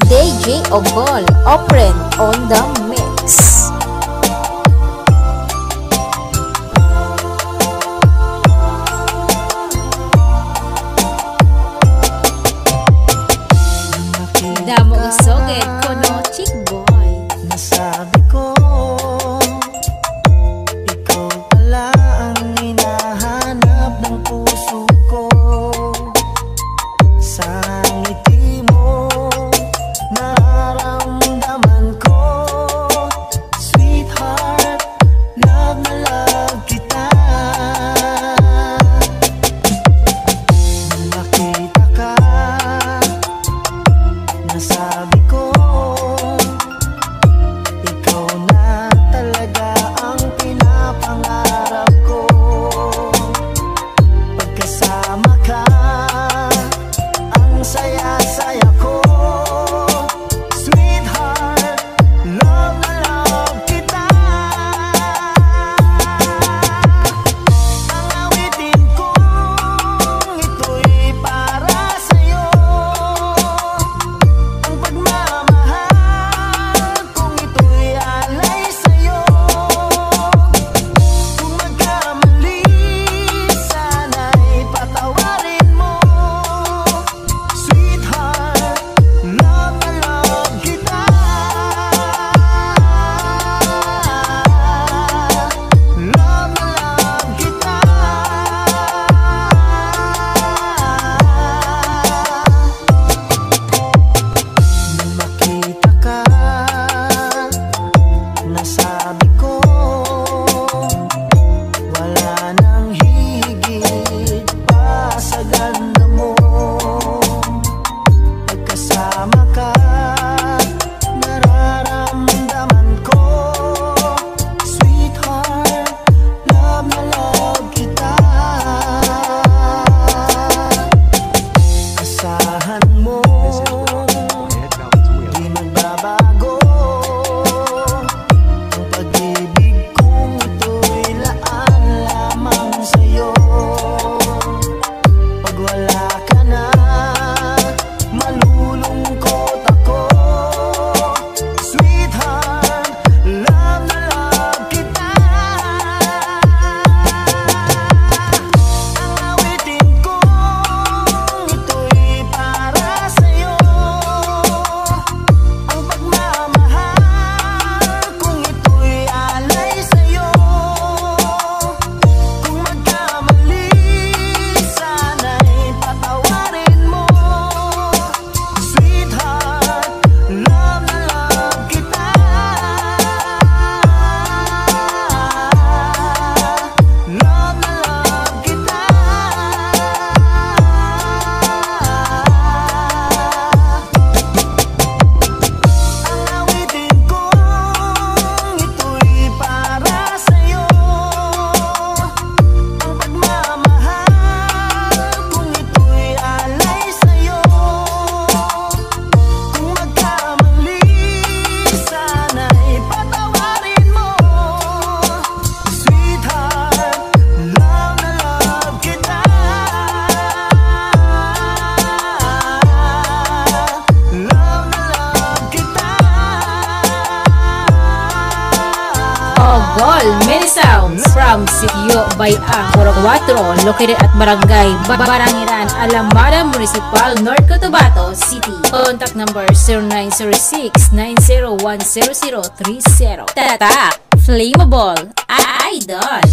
DJ Ogol, Opren on the mix. Damo usoget kono chick boy. Nasabi ko, ikaw pala ang hinahanap ng puso ko. Sa ngiti mo, nararamdaman ko, sweetheart, love na love kita. Nung nakita ka, nasabi ko, ikaw na talaga ang pinapangarap ko. Pagkasama ka, ang saya-saya ko. Sweetheart, love na love kita. Ang awitin kong ito'y para sa'yo. Ang pagmamahal kung ito'y alay sa'yo. Kung magkamali, sana'y patawarin mo. Sweetheart, love na love kita. Love na love kita. Nung makita ka, nasabi ko, wala nang higit pa sa ganda mo. Pagkasama ka, nararamdaman ko, sweetheart, love na love kita. Asahan mo, di magbabago ang pag-ibig kong ito'y laan lamang sa'yo. Pag wala ka na, malulungkot ako. Sweetheart, love na love kita. Ang awitin kong ito'y para sa'yo. Ang pagmamahal kung ito'y alay sa'yo. Kung magkamali, sana'y patawarin mo. Sweetheart, love na love kita. Love na love kita. Ang awitin kong ito'y para sa'yo. Ang pagmamahal kung ito'y alay sa'yo. Kung magkamali, sana'y patawarin mo. Sweetheart, love na love kita. Love na love kita. Ogol, many sounds from Sitio Bayan, Puro 4, located at Barangay Barangiran, Alamada Municipal, North Cotabato City. Contact number 0906-9010030. Tatak, Flammable, Idol.